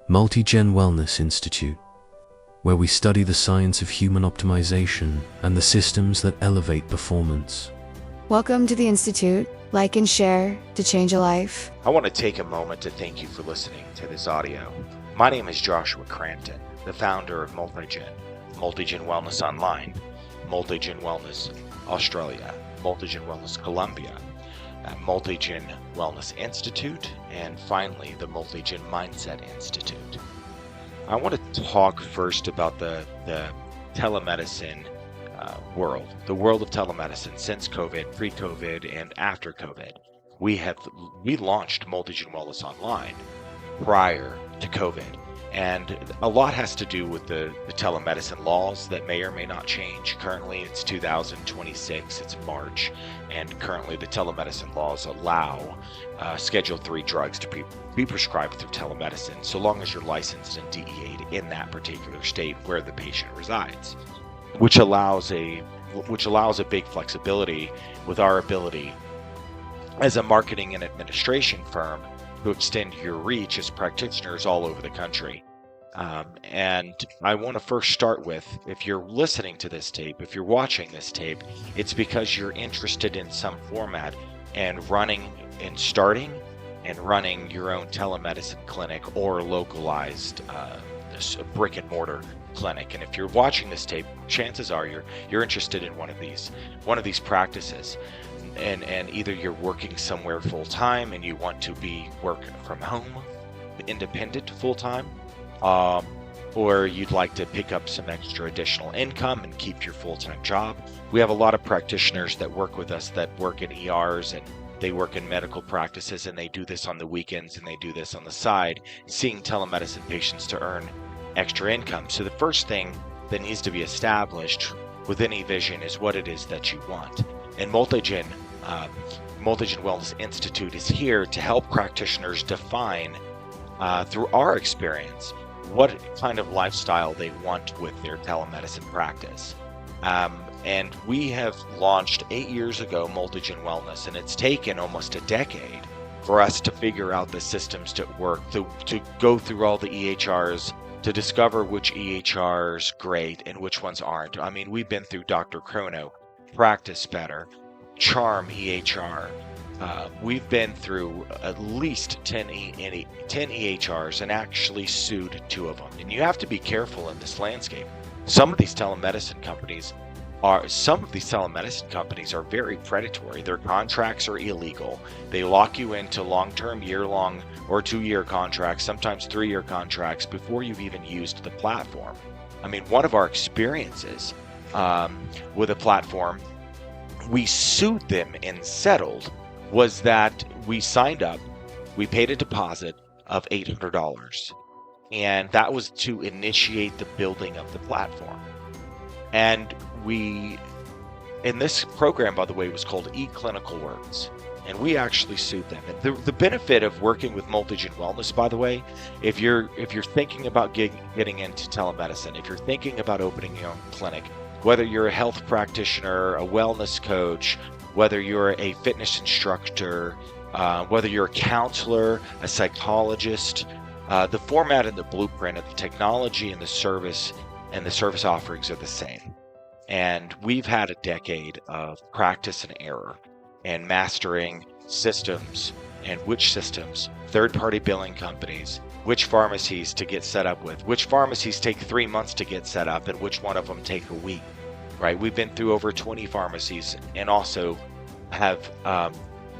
MultiGen Wellness Institute, where we study the science of human optimization and the systems that elevate performance. Welcome to the Institute. Like and share to change a life. I want to take a moment to thank you for listening to this audio. My name is Joshua Crampton, the founder of MultiGen, MultiGen Wellness Online, MultiGen Wellness Australia, MultiGen Wellness Colombia, MultiGen Wellness Institute, and finally the MultiGen Mindset Institute. I want to talk first about the telemedicine world, the world of telemedicine since COVID, pre-COVID, and after COVID. We launched MultiGen Wellness Online prior to COVID, and a lot has to do with the telemedicine laws that may or may not change. Currently, it's 2026, it's March, and currently the telemedicine laws allow Schedule 3 drugs to be prescribed through telemedicine, so long as you're licensed and DEA'd in that particular state where the patient resides, which allows a big flexibility with our ability as a marketing and administration firm to extend your reach as practitioners all over the country. And I want to first start with, if you're listening to this tape, if you're watching this tape, it's because you're interested in some format and starting and running your own telemedicine clinic or localized brick and mortar clinic. And if you're watching this tape, chances are you're interested in one of these practices, and either you're working somewhere full time and you want to be working from home, independent full time, or you'd like to pick up some extra additional income and keep your full-time job. We have a lot of practitioners that work with us that work in ERs, and they work in medical practices, and they do this on the weekends and they do this on the side, seeing telemedicine patients to earn extra income. So the first thing that needs to be established with any vision is what it is that you want. And MultiGen Wellness Institute is here to help practitioners define, through our experience, what kind of lifestyle they want with their telemedicine practice. And we have launched 8 years ago MultiGen Wellness, and it's taken almost a decade for us to figure out the systems to work, to go through all the EHRs, to discover which EHRs great and which ones aren't. I mean, we've been through Dr. Chrono, Practice Better, Charm EHR. We've been through at least 10 EHRs and actually sued 2 of them. And you have to be careful in this landscape. Some of these telemedicine companies are very predatory. Their contracts are illegal. They lock you into long-term, year-long, or 2-year contracts, sometimes 3-year contracts before you've even used the platform. I mean, one of our experiences with a platform, we sued them and settled, was that we signed up, we paid a deposit of $800, and that was to initiate the building of the platform. And this program, by the way, was called eClinicalWorks, and we actually sued them. And the benefit of working with MultiGen Wellness, by the way, if you're thinking about getting into telemedicine, if you're thinking about opening your own clinic, whether you're a health practitioner, a wellness coach, whether you're a fitness instructor, whether you're a counselor, a psychologist, the format and the blueprint of the technology and the service offerings are the same. And we've had a decade of practice and error and mastering systems, and which systems, third-party billing companies, which pharmacies to get set up with, which pharmacies take 3 months to get set up, and which one of them take a week, right? We've been through over 20 pharmacies, and also have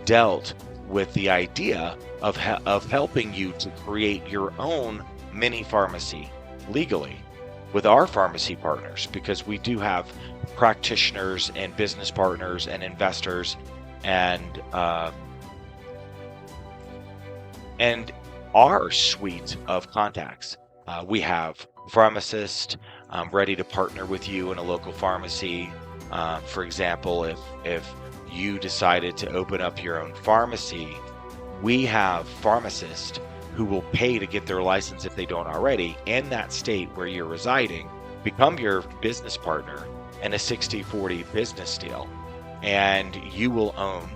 dealt with the idea of helping you to create your own mini pharmacy legally with our pharmacy partners, because we do have practitioners and business partners and investors and our suite of contacts. We have pharmacists ready to partner with you in a local pharmacy. For example, if you decided to open up your own pharmacy, we have pharmacists who will pay to get their license if they don't already in that state where you're residing, become your business partner in a 60-40 business deal, and you will own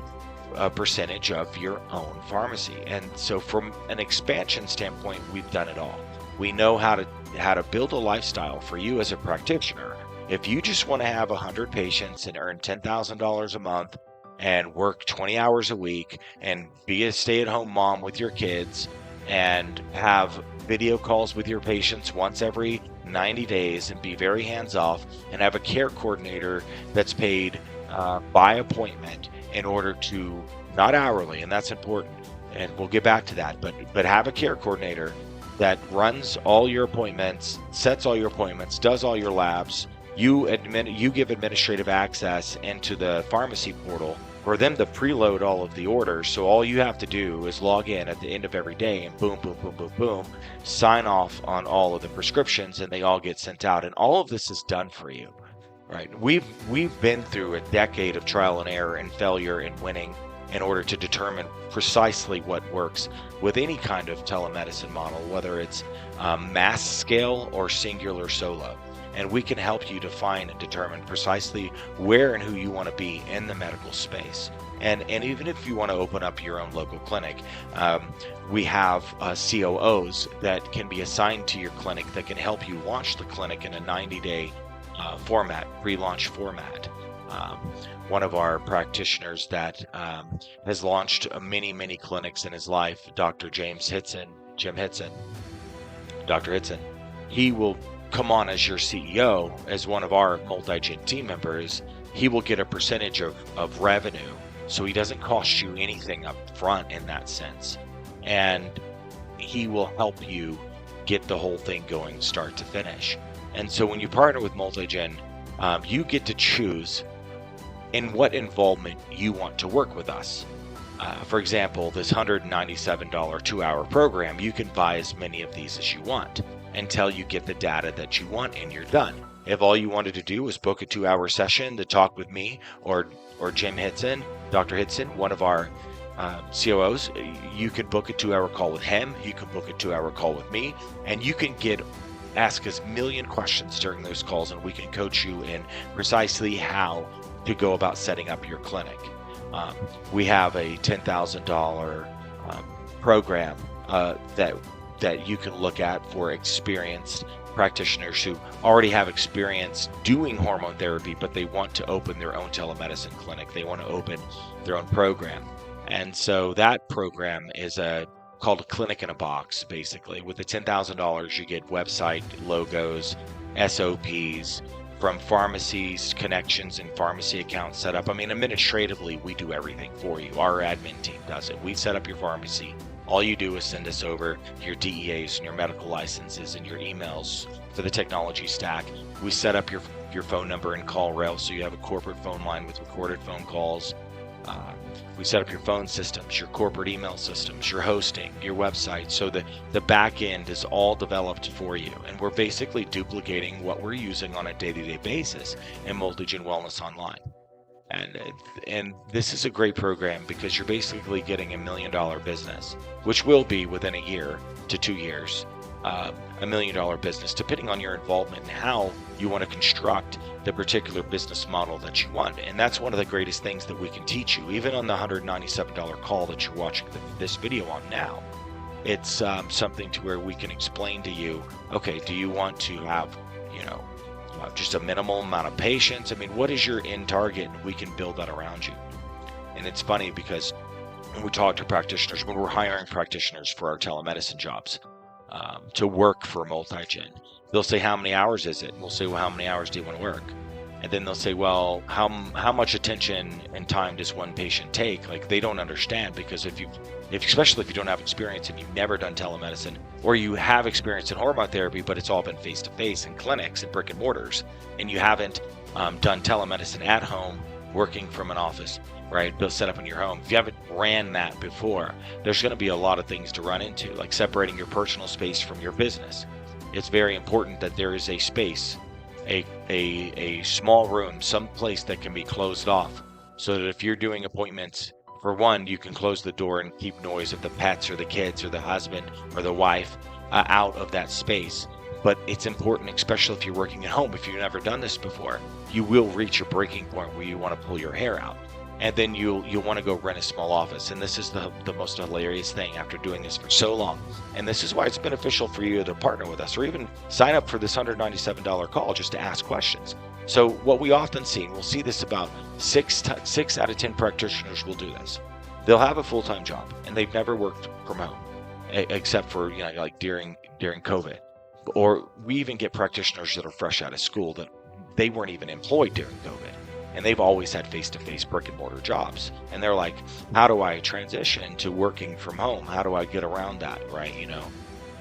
a percentage of your own pharmacy. And so from an expansion standpoint, we've done it all. We know how to build a lifestyle for you as a practitioner. If you just want to have 100 patients and earn $10,000 a month and work 20 hours a week and be a stay-at-home mom with your kids and have video calls with your patients once every 90 days and be very hands-off and have a care coordinator that's paid by appointment in order to, not hourly, and that's important, and we'll get back to that, but have a care coordinator that runs all your appointments, sets all your appointments, does all your labs. You give administrative access into the pharmacy portal for them to preload all of the orders. So all you have to do is log in at the end of every day and boom, boom, boom, boom, boom, sign off on all of the prescriptions and they all get sent out. And all of this is done for you, right? We've been through a decade of trial and error and failure and winning in order to determine precisely what works with any kind of telemedicine model, whether it's mass scale or singular solo. And we can help you define and determine precisely where and who you want to be in the medical space. And even if you want to open up your own local clinic, we have COOs that can be assigned to your clinic that can help you launch the clinic in a 90-day format, pre-launch format. One of our practitioners that has launched many clinics in his life, Dr. Jim Hitson, Dr. Hitson, he will come on as your CEO, as one of our MultiGen team members. He will get a percentage of revenue, so he doesn't cost you anything up front in that sense. And he will help you get the whole thing going start to finish. And so when you partner with MultiGen, you get to choose in what involvement you want to work with us. For example, this $197 2-hour program, you can buy as many of these as you want until you get the data that you want and you're done. If all you wanted to do was book a 2-hour session to talk with me or Jim Hitson, Dr. Hitson, one of our COOs, you can book a 2-hour call with him, you can book a 2-hour call with me, and you can ask us a million questions during those calls, and we can coach you in precisely how to go about setting up your clinic. We have a $10,000 program that you can look at for experienced practitioners who already have experience doing hormone therapy, but they want to open their own telemedicine clinic. They want to open their own program. And so that program is called a clinic in a box, basically. With the $10,000, you get website, logos, SOPs, from pharmacies, connections, and pharmacy accounts set up. I mean, administratively, we do everything for you. Our admin team does it. We set up your pharmacy. All you do is send us over your DEAs and your medical licenses and your emails for the technology stack. We set up your phone number and call rail, so you have a corporate phone line with recorded phone calls. We set up your phone systems, your corporate email systems, your hosting, your website, so the back end is all developed for you. And we're basically duplicating what we're using on a day-to-day basis in MultiGen Wellness Online. And this is a great program because you're basically getting $1 million business, which will be within a year to 2 years, $1 million business, depending on your involvement and how you want to construct the particular business model that you want. And that's one of the greatest things that we can teach you, even on the $197 call that you're watching this video on now. It's something to where we can explain to you, okay, do you want to have, just a minimal amount of patients? I mean, what is your end target? We can build that around you. And it's funny because when we talk to practitioners, when we're hiring practitioners for our telemedicine jobs, to work for MultiGen, they'll say, how many hours is it? And we'll say, well, how many hours do you want to work? And then they'll say, well, how much attention and time does one patient take? Like, they don't understand, because especially if you don't have experience and you've never done telemedicine, or you have experience in hormone therapy, but it's all been face-to-face in clinics and brick and mortars, and you haven't done telemedicine at home, working from an office, right? They'll set up in your home. If you haven't ran that before, there's going to be a lot of things to run into, like separating your personal space from your business. It's very important that there is a space, a small room, some place that can be closed off, so that if you're doing appointments, for one, you can close the door and keep noise of the pets or the kids or the husband or the wife out of that space. But it's important, especially if you're working at home, if you've never done this before, you will reach a breaking point where you want to pull your hair out. and then you'll want to go rent a small office. And this is the most hilarious thing after doing this for so long. And this is why it's beneficial for you to partner with us, or even sign up for this $197 call just to ask questions. So what we often see, and we'll see this about 6 out of 10 practitioners will do this. They'll have a full-time job and they've never worked from home, except for, like during COVID. Or we even get practitioners that are fresh out of school that they weren't even employed during COVID, and they've always had face-to-face brick-and-mortar jobs. And they're like, how do I transition to working from home? How do I get around that, right?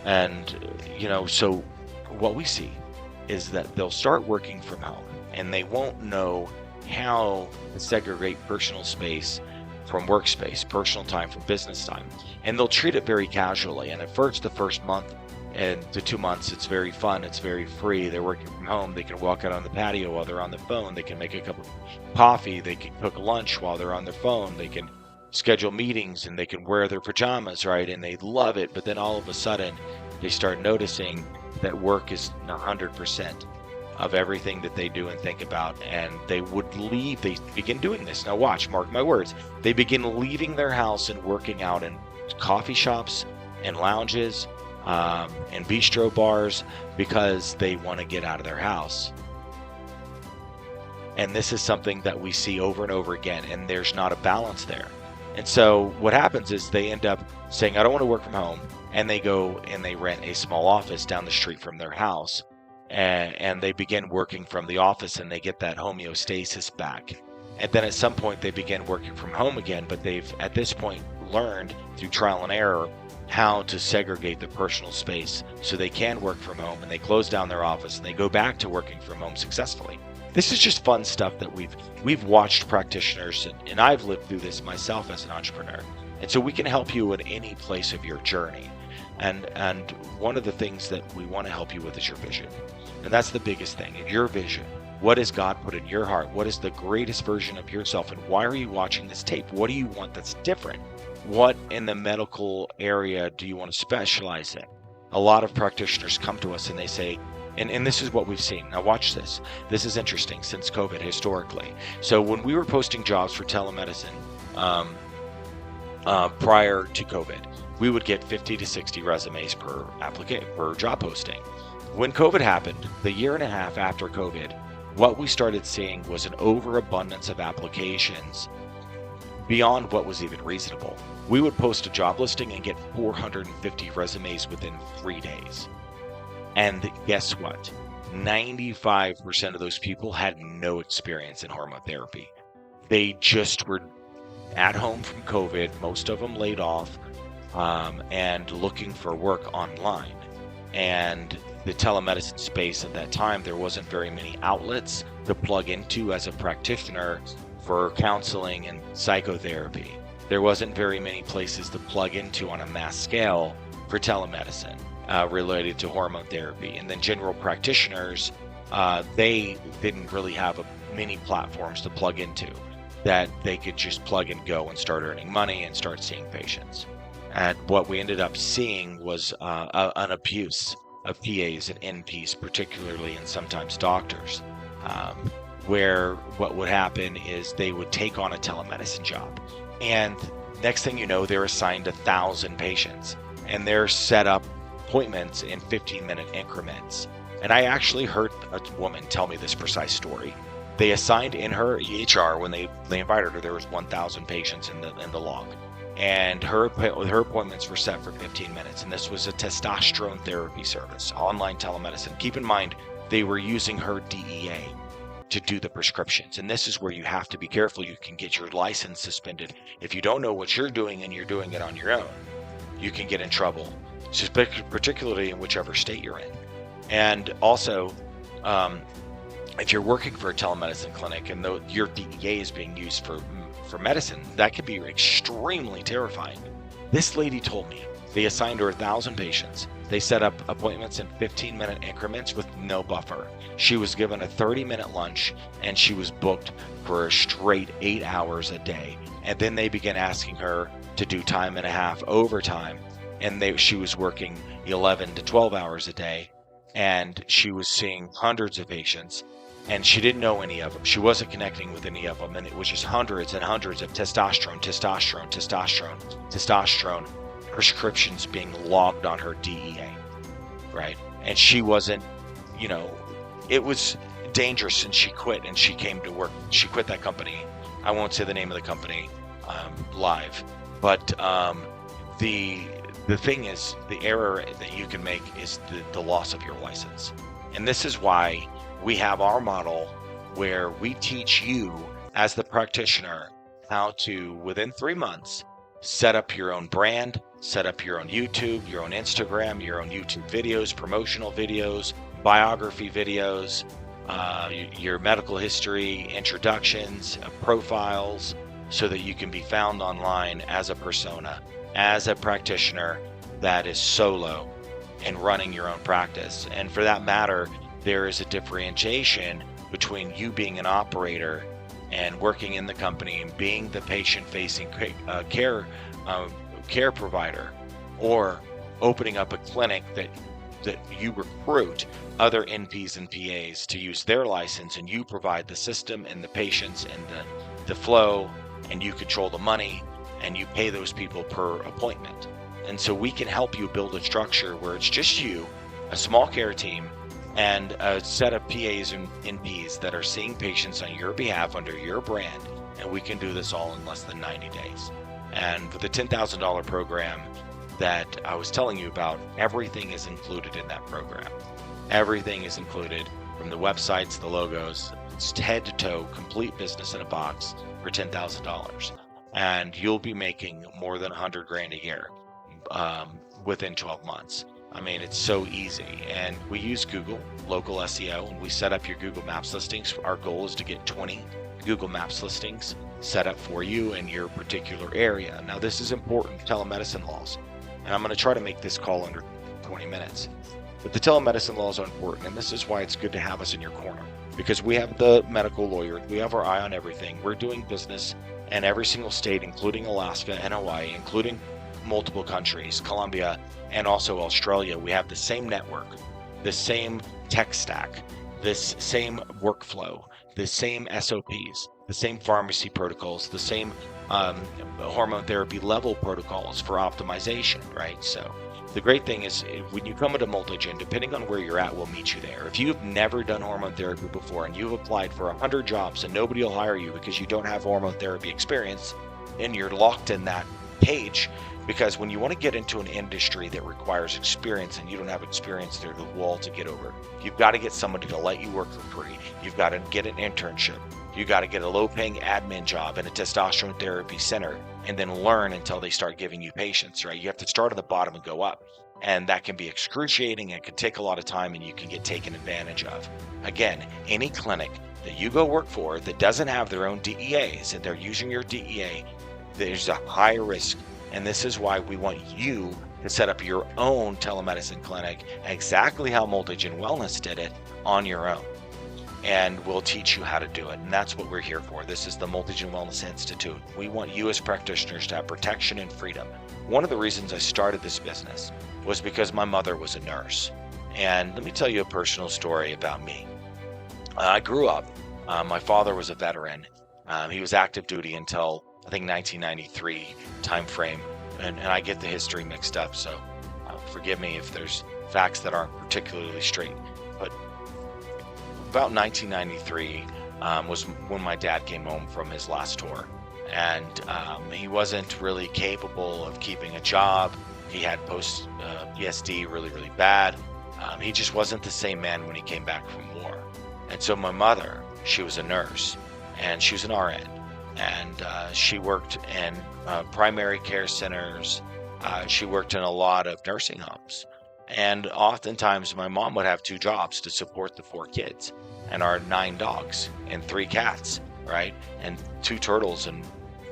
And, so what we see is that they'll start working from home, and they won't know how to segregate personal space from workspace, personal time from business time. And they'll treat it very casually. And at first, the first month and to 2 months, it's very fun, it's very free. They're working from home, they can walk out on the patio while they're on the phone, they can make a cup of coffee, they can cook lunch while they're on their phone, they can schedule meetings, and they can wear their pajamas, right? And they love it. But then all of a sudden, they start noticing that work is 100% of everything that they do and think about, and they begin doing this. Now watch, mark my words, they begin leaving their house and working out in coffee shops and lounges, and bistro bars, because they want to get out of their house. And this is something that we see over and over again, and there's not a balance there. And so what happens is they end up saying, I don't want to work from home, and they go and they rent a small office down the street from their house, and they begin working from the office, and they get that homeostasis back. And then at some point they begin working from home again, but they've at this point learned through trial and error how to segregate the personal space so they can work from home, and they close down their office and they go back to working from home successfully. This is just fun stuff that we've watched practitioners, and I've lived through this myself as an entrepreneur. And so we can help you at any place of your journey. And one of the things that we want to help you with is your vision. And that's the biggest thing, your vision. What has God put in your heart? What is the greatest version of yourself? And why are you watching this tape? What do you want that's different? What in the medical area do you want to specialize in? A lot of practitioners come to us and they say, and this is what we've seen. Now watch this. This is interesting since COVID historically. So when we were posting jobs for telemedicine prior to COVID, we would get 50 to 60 resumes per job posting. When COVID happened, the year and a half after COVID, what we started seeing was an overabundance of applications beyond what was even reasonable. We would post a job listing and get 450 resumes within 3 days. And guess what? 95% of those people had no experience in hormone therapy. They just were at home from COVID, most of them laid off, and looking for work online. And the telemedicine space at that time, there wasn't very many outlets to plug into as a practitioner for counseling and psychotherapy. There wasn't very many places to plug into on a mass scale for telemedicine related to hormone therapy. And then general practitioners, they didn't really have many platforms to plug into that they could just plug and go and start earning money and start seeing patients. And what we ended up seeing was an abuse of PAs and NPs, particularly, and sometimes doctors, where what would happen is they would take on a telemedicine job, and next thing you know, they're assigned 1,000 patients, and they're set up appointments in 15-minute increments. And I actually heard a woman tell me this precise story. They assigned in her EHR, when they invited her, there was 1,000 patients in the log. And her appointments were set for 15 minutes. And this was a testosterone therapy service, online telemedicine. Keep in mind, they were using her DEA to do the prescriptions. And this is where you have to be careful. You can get your license suspended. If you don't know what you're doing and you're doing it on your own, you can get in trouble, particularly in whichever state you're in. And also, if you're working for a telemedicine clinic and your DEA is being used for medicine, that could be extremely terrifying. This lady told me they assigned her 1,000 patients. They set up appointments in 15-minute increments with no buffer. She was given a 30-minute lunch, and she was booked for a straight 8 hours a day. And then they began asking her to do time and a half overtime, and she was working 11 to 12 hours a day, and she was seeing hundreds of patients. and she didn't know any of them. She wasn't connecting with any of them, and it was just hundreds and hundreds of testosterone prescriptions being logged on her DEA, right? And she wasn't, it was dangerous, and she quit, and she came to work. She quit that company. I won't say the name of the company live, but the thing is, the error that you can make is the loss of your license. And this is why we have our model where we teach you as the practitioner how to, within 3 months, set up your own brand, set up your own YouTube, your own Instagram, your own YouTube videos, promotional videos, biography videos, your medical history, introductions, profiles, so that you can be found online as a persona, as a practitioner that is solo and running your own practice. And for that matter, there is a differentiation between you being an operator and working in the company and being the patient-facing care provider, or opening up a clinic that you recruit other NPs and PAs to use their license, and you provide the system and the patients and the flow, and you control the money, and you pay those people per appointment. And so we can help you build a structure where it's just you, a small care team, and a set of PAs and NPs that are seeing patients on your behalf under your brand. And we can do this all in less than 90 days. And for the $10,000 program that I was telling you about, everything is included in that program. Everything is included, from the websites, the logos. It's head to toe, complete business in a box for $10,000. And you'll be making more than 100 grand a year within 12 months. I mean, it's so easy. And we use Google, local SEO, and we set up your Google Maps listings. Our goal is to get 20 Google Maps listings set up for you in your particular area. Now, this is important, telemedicine laws. And I'm going to try to make this call under 20 minutes. But the telemedicine laws are important, and this is why it's good to have us in your corner. Because we have the medical lawyer, we have our eye on everything. We're doing business in every single state, including Alaska and Hawaii, including multiple countries, Colombia, and also Australia. We have the same network, the same tech stack, this same workflow, the same SOPs, the same pharmacy protocols, the same hormone therapy level protocols for optimization, right? So the great thing is, when you come into MultiGen, depending on where you're at, we'll meet you there. If you've never done hormone therapy before and you've applied for 100 jobs and nobody will hire you because you don't have hormone therapy experience, and you're locked in that cage, because when you want to get into an industry that requires experience and you don't have experience, there's a wall to get over. You've got to get somebody to let you work for free. You've got to get an internship. You got to get a low-paying admin job in a testosterone therapy center, and then learn until they start giving you patients, right? You have to start at the bottom and go up. And that can be excruciating, and can take a lot of time, and you can get taken advantage of. Again, any clinic that you go work for that doesn't have their own DEAs and they're using your DEA, there's a high risk. And this is why we want you to set up your own telemedicine clinic, exactly how MultiGen Wellness did it, on your own. And we'll teach you how to do it. And that's what we're here for. This is the MultiGen Wellness Institute. We want you as practitioners to have protection and freedom. One of the reasons I started this business was because my mother was a nurse. And let me tell you a personal story about me. I grew up, my father was a veteran. He was active duty until, I think, 1993 time frame. And I get the history mixed up, so forgive me if there's facts that aren't particularly straight. But about 1993 was when my dad came home from his last tour. And he wasn't really capable of keeping a job. He had post-PSD really, really bad. He just wasn't the same man when he came back from war. And so my mother, she was a nurse, and she was an RN. And she worked in primary care centers. She worked in a lot of nursing homes. And oftentimes my mom would have 2 jobs to support the 4 kids and our 9 dogs and 3 cats, right? And 2 turtles and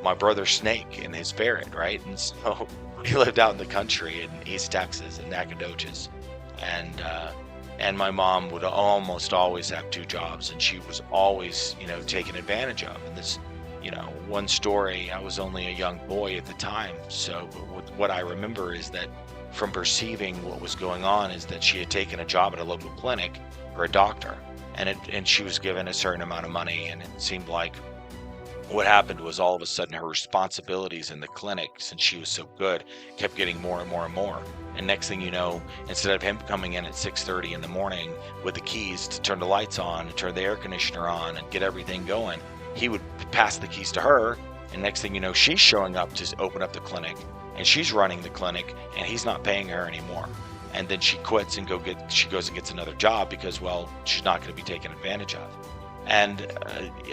my brother Snake and his ferret, right? And so we lived out in the country in East Texas in Nacogdoches. And my mom would almost always have 2 jobs, and she was always, taken advantage of. And this, one story, I was only a young boy at the time. So what I remember is that from perceiving what was going on is that she had taken a job at a local clinic for a doctor. and she was given a certain amount of money, and it seemed like what happened was all of a sudden her responsibilities in the clinic, since she was so good, kept getting more and more and more. And next thing you know, instead of him coming in at 6:30 in the morning with the keys to turn the lights on and turn the air conditioner on and get everything going, he would pass the keys to her. And next thing you know, she's showing up to open up the clinic, and she's running the clinic, and he's not paying her anymore. And then she quits and she goes and gets another job because, well, she's not going to be taken advantage of. And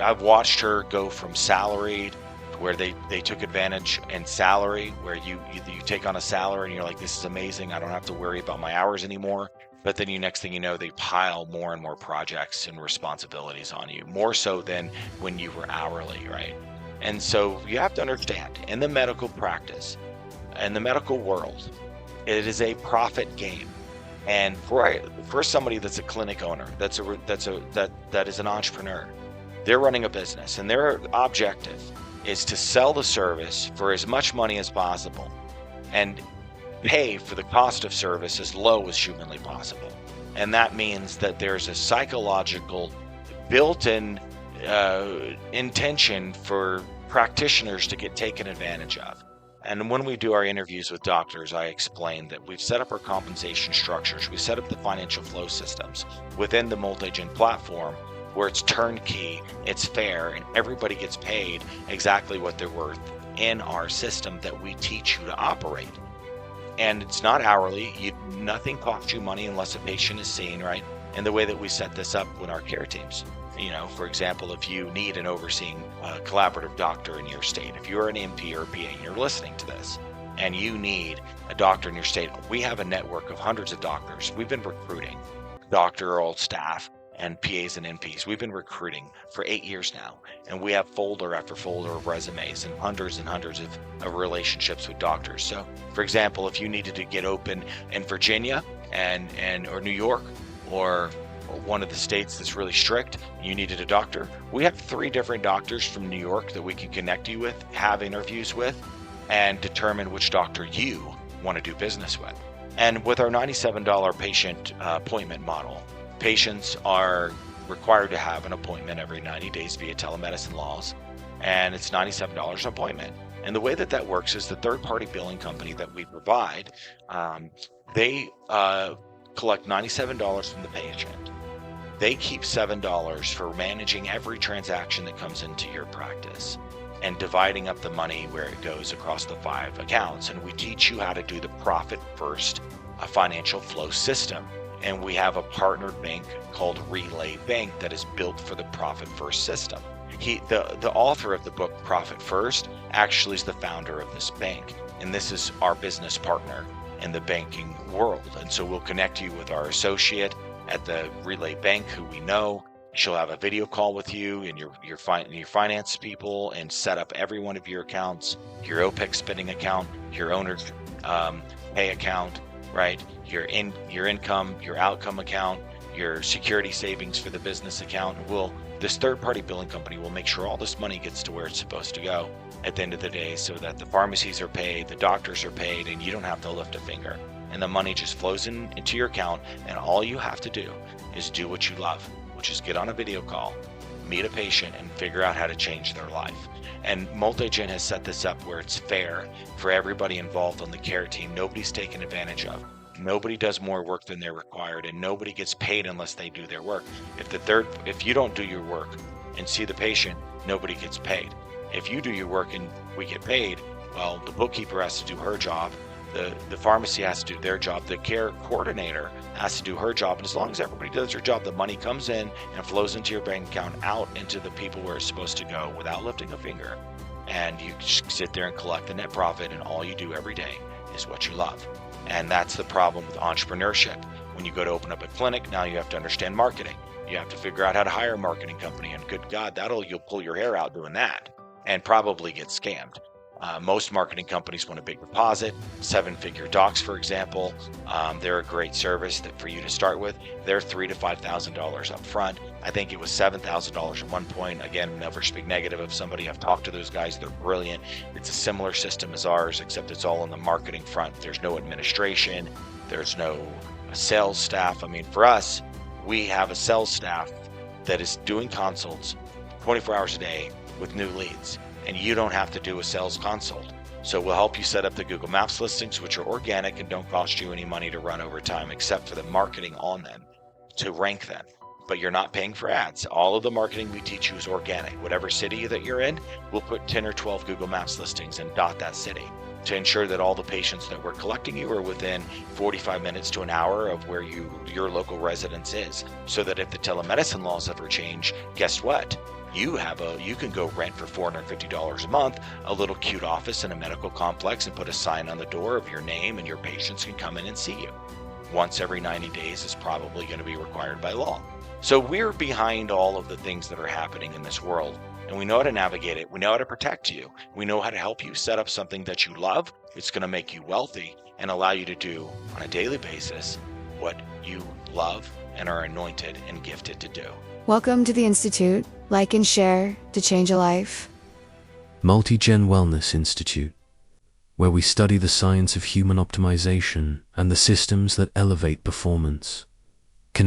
I've watched her go from salaried, where they took advantage in salary, where you take on a salary and you're like, this is amazing, I don't have to worry about my hours anymore. But then next thing you know, they pile more and more projects and responsibilities on you, more so than when you were hourly, right? And so you have to understand, in the medical practice, in the medical world, it is a profit game. And for somebody that's a clinic owner, that is an entrepreneur, they're running a business, and their objective is to sell the service for as much money as possible and pay for the cost of service as low as humanly possible. And that means that there's a psychological built-in intention for practitioners to get taken advantage of. And when we do our interviews with doctors, I explain that we've set up our compensation structures, we set up the financial flow systems within the MultiGen platform, where it's turnkey, it's fair, and everybody gets paid exactly what they're worth in our system that we teach you to operate. And it's not hourly. Nothing costs you money unless a patient is seen, right? And the way that we set this up with our care teams. For example, if you need an overseeing collaborative doctor in your state, if you're an MP or a PA and you're listening to this and you need a doctor in your state, we have a network of hundreds of doctors. We've been recruiting doctoral staff and PAs and NPs. We've been recruiting for 8 years now, and we have folder after folder of resumes and hundreds of relationships with doctors. So, for example, if you needed to get open in Virginia or New York or one of the states that's really strict, you needed a doctor, we have 3 different doctors from New York that we can connect you with, have interviews with, and determine which doctor you want to do business with. And with our $97 patient appointment model, patients are required to have an appointment every 90 days via telemedicine laws, and it's $97 an appointment. And the way that works is the third-party billing company that we provide, they collect $97 from the patient. They keep $7 for managing every transaction that comes into your practice and dividing up the money where it goes across the 5 accounts. And we teach you how to do the profit first, a financial flow system. And we have a partnered bank called Relay Bank that is built for the profit first system. The author of the book Profit First actually is the founder of this bank, and this is our business partner in the banking world. And so we'll connect you with our associate at the Relay Bank who we know. She'll have a video call with you and your finance people and set up every one of your accounts, your OPEX spending account, your owner's pay account, right? Your income, your outcome account, your security savings for the business account. This third-party billing company will make sure all this money gets to where it's supposed to go at the end of the day, so that the pharmacies are paid, the doctors are paid, and you don't have to lift a finger. And the money just flows into your account, and all you have to do is do what you love, which is get on a video call, meet a patient, and figure out how to change their life. And MultiGen has set this up where it's fair for everybody involved on the care team. Nobody's taken advantage of. Nobody does more work than they're required, and nobody gets paid unless they do their work. If you don't do your work and see the patient, nobody gets paid. If you do your work and we get paid, well, the bookkeeper has to do her job, the pharmacy has to do their job, the care coordinator has to do her job, and as long as everybody does their job, the money comes in and flows into your bank account, out into the people where it's supposed to go without lifting a finger. And you just sit there and collect the net profit, and all you do every day is what you love. And that's the problem with entrepreneurship. When you go to open up a clinic, now you have to understand marketing. You have to figure out how to hire a marketing company, and good God, you'll pull your hair out doing that and probably get scammed. Most marketing companies want a big deposit. 7-figure docs, for example, they're a great service for you to start with. They're $3,000 to $5,000 up front. I think it was $7,000 at one point. Again, never speak negative of somebody. I've talked to those guys. They're brilliant. It's a similar system as ours, except it's all on the marketing front. There's no administration. There's no sales staff. I mean, for us, we have a sales staff that is doing consults 24 hours a day with new leads, and you don't have to do a sales consult. So we'll help you set up the Google Maps listings, which are organic and don't cost you any money to run over time except for the marketing on them to rank them. But you're not paying for ads. All of the marketing we teach you is organic. Whatever city that you're in, we'll put 10 or 12 Google Maps listings and dot that city to ensure that all the patients that we're collecting you are within 45 minutes to an hour of where your local residence is. So that if the telemedicine laws ever change, guess what? You can go rent for $450 a month a little cute office in a medical complex and put a sign on the door of your name, and your patients can come in and see you. Once every 90 days is probably going to be required by law. So we're behind all of the things that are happening in this world, and we know how to navigate it. We know how to protect you. We know how to help you set up something that you love. It's going to make you wealthy and allow you to do on a daily basis what you love and are anointed and gifted to do. Welcome to the Institute. Like and share to change a life. MultiGen Wellness Institute, where we study the science of human optimization and the systems that elevate performance.